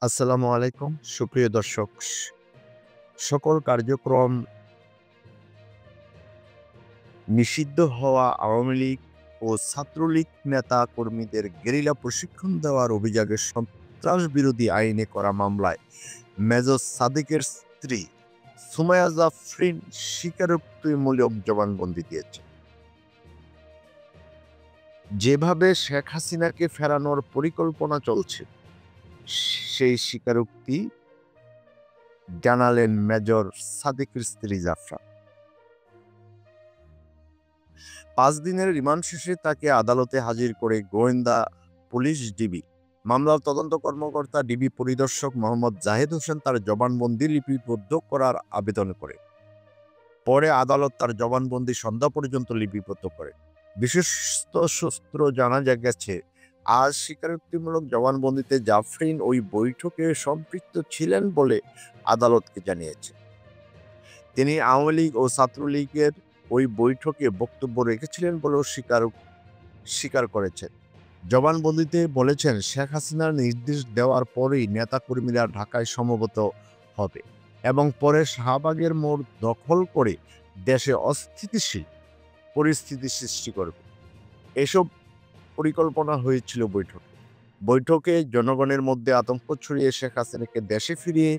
আসসালামু আলাইকুম সুপ্রিয় দর্শক। সকল কার্যক্রম নিষিদ্ধ হওয়া আওয়ামী লীগ ও ছাত্রলীগ নেতা কর্মীদের গেরিলা প্রশিক্ষণ দেওয়ার অভিযোগে সন্ত্রাস বিরোধী আইনে করা মামলায় মেজর সাদিকের স্ত্রী সুমাইয়া জাফরিন স্বীকারোক্তিমূলক জবানবন্দি দিয়েছে। যেভাবে শেখ হাসিনাকে ফেরানোর পরিকল্পনা চলছে সেই স্বীকারোক্তি জানালেন মেজর সাদিকের স্ত্রী জাফরা। 5 দিনের রিমান্ড শেষে তাকে আদালতে হাজির করে গোয়েন্দা পুলিশ ডিবি মামলার তদন্ত কর্মকর্তা ডিবি পরিদর্শক মোহাম্মদ জাহেদ হোসেন তার জবানবন্দি লিপিবদ্ধ করার আবেদন করে। পরে আদালত তার জবানবন্দি সন্ধ্যা পর্যন্ত লিপিবদ্ধ করে। বিশ্বস্ত সূত্র জানা গেছে, আজ স্বীকারোক্তিমূলক জবানবন্দিতে জাফরিন ওই বৈঠকে সম্পৃক্ত ছিলেন বলে আদালতকে জানিয়েছে। তিনি আওয়ামী লীগ ও ছাত্রলীগের ওই বৈঠকে বক্তব্য রেখেছিলেন বলেও স্বীকার করেছেন। জবানবন্দিতে বলেছেন, শেখ হাসিনার নির্দেশ দেওয়ার পরেই নেতাকর্মীরা ঢাকায় সমবেত হবে এবং পরে শাহবাগের মোড় দখল করে দেশে অস্থিতিশীল পরিস্থিতি সৃষ্টি করবে। এসব পরিকল্পনা হয়েছিল বৈঠকে জনগণের মধ্যে আতঙ্ক ছড়িয়ে শেখ হাসিনাকে দেশে ফিরিয়ে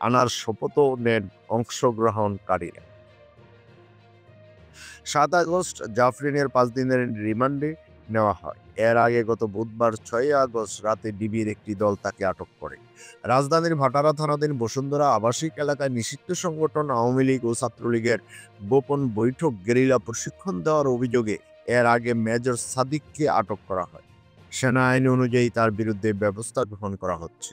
আনার শপথও নেন অংশগ্রহণকারীরা। 7 আগস্ট জাফরিনের 5 দিনের রিমান্ডে নেওয়া হয়। এর আগে গত বুধবার 6 আগস্ট রাতে ডিবির একটি দল তাকে আটক করে। রাজধানীর ভাটারা থানাধীন বসুন্ধরা আবাসিক এলাকায় নিষিদ্ধ সংগঠন আওয়ামী লীগ ও ছাত্রলীগের গোপন বৈঠক গেরিলা প্রশিক্ষণ দেওয়ার অভিযোগে এর আগে মেজর সাদিককে আটক করা হয়। সেনা আইন অনুযায়ী তার বিরুদ্ধে ব্যবস্থা গ্রহণ করা হচ্ছে।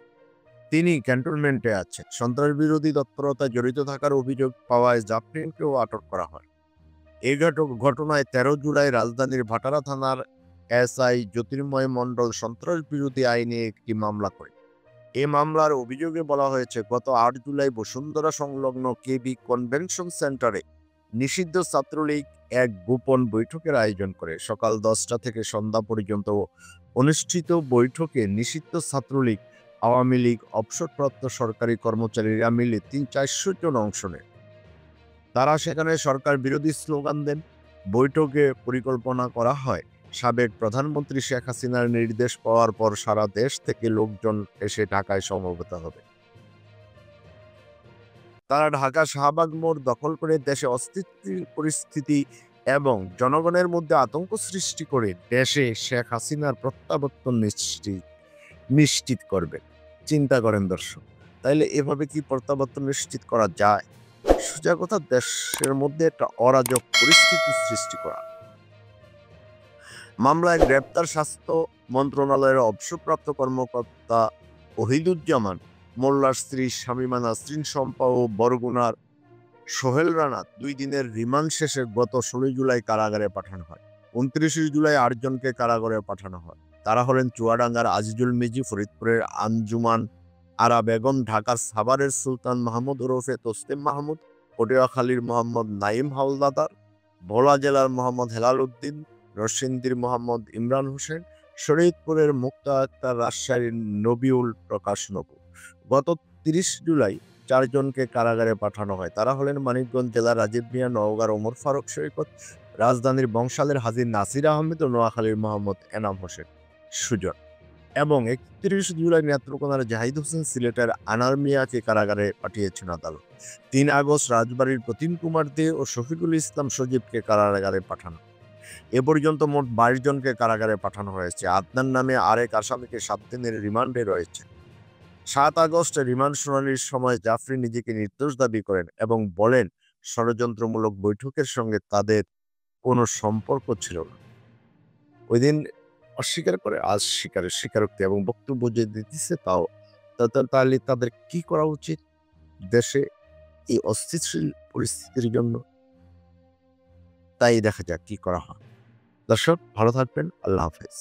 তিনি ক্যান্টনমেন্টে আছেন। সন্ত্রাস বিরোধী তৎপরতায় জড়িত থাকার অভিযোগ পাওয়ায় জাফরিনকেও আটক করা হয়। এই ঘটনায় 13 জুলাই রাজধানীর ভাটারা থানার এসআই জ্যোতির্ময় মণ্ডল সন্ত্রাস বিরোধী আইনে একটি মামলা করে। এই মামলার অভিযোগে বলা হয়েছে, গত 8 জুলাই বসুন্ধরা সংলগ্ন কেবি কনভেনশন সেন্টারে নিষিদ্ধ ছাত্রলীগ এক গোপন বৈঠকের আয়োজন করে। সকাল 10টা থেকে সন্ধ্যা পর্যন্ত অনুষ্ঠিত বৈঠকে নিষিদ্ধ ছাত্রলীগ, আওয়ামী লীগ, অবসরপ্রাপ্ত সরকারি কর্মচারীরা মিলে 300-400 জন অংশ নেয়। তারা সেখানে সরকার বিরোধী স্লোগান দেন। বৈঠকে পরিকল্পনা করা হয়, সাবেক প্রধানমন্ত্রী শেখ হাসিনার নির্দেশ পাওয়ার পর সারা দেশ থেকে লোকজন এসে ঢাকায় সমবেত হবে। তারা ঢাকা শাহবাগ মোড় দখল করে দেশে অস্থিতিশীল পরিস্থিতি এবং জনগণের মধ্যে আতঙ্ক সৃষ্টি করে দেশে শেখ হাসিনার প্রত্যাবর্তন নিশ্চিত করবে। চিন্তা করেন দর্শক, তাইলে এভাবে কি প্রত্যাবর্তন নিশ্চিত করা যায়? সোজা কথা, দেশের মধ্যে একটা অরাজক পরিস্থিতি সৃষ্টি করা। মামলায় গ্রেপ্তার স্বাস্থ্য মন্ত্রণালয়ের অবসরপ্রাপ্ত কর্মকর্তা ওহিদুজ্জামান মোল্লার স্ত্রী শামীমা নাসরিন শম্পা ও বরগুনার সোহেল রানা 2 দিনের রিমান্ড শেষে গত 16 জুলাই কারাগারে পাঠানো হয়। 29 জুলাই 8 জনকে কারাগারে পাঠানো হয়। তারা হলেন চুয়াডাঙ্গার আজিজুল মিজি, ফরিদপুরের আঞ্জুমান আরা বেগম, ঢাকার সাভারের সুলতান মাহমুদ ওরফে তসলিম মাহমুদ, পটুয়াখালীর মোহাম্মদ নাইম হাওলাদার, ভোলা জেলার মোহাম্মদ হেলাল উদ্দিন, নরসিংদীর মোহাম্মদ ইমরান হোসেন, শরীয়তপুরের মুক্তা আক্তার, রাজশাহীর নবিউল প্রকাশ নবু। গত 30 জুলাই 4 জনকে কারাগারে পাঠানো হয়। তারা হলেন মানিকগঞ্জ জেলার রাজীব মিয়া, নওগাঁর ওমর ফারুক সৈকত, রাজধানীর বংশালের হাজী নাসির আহমেদ ও নোয়াখালীর মোহাম্মদ এনাম হোসেন সুজন। এবং 31 জুলাই নেত্রকোনার জাহিদ হোসেন, সিলেটের আনার মিয়াকে কারাগারে পাঠিয়েছেন আদালত। 3 আগস্ট রাজবাড়ীর প্রতিম কুমার দে ও শফিকুল ইসলাম সজীবকে কারাগারে পাঠানো। এ পর্যন্ত মোট 22 জনকে কারাগারে পাঠানো হয়েছে। আদনান নামে আরেক আসামিকে 7 দিনের রিমান্ডে রয়েছে। 7 আগস্ট রিমান্ড শুনানির সময় জাফরি নিজেকে নির্দোষ দাবি করেন এবং বলেন, ষড়যন্ত্রমূলক বৈঠকের সঙ্গে তাদের কোনো সম্পর্ক ছিল না। ওই দিন অস্বীকার করে আজ স্বীকারোক্তি এবং বক্তব্য যে দিতেছে তাহলে তাদের কি করা উচিত দেশে এই অস্থিতিশীল পরিস্থিতির জন্য? তাই দেখা যাক কি করা হয়। দর্শক ভালো থাকবেন। আল্লাহ হাফেজ।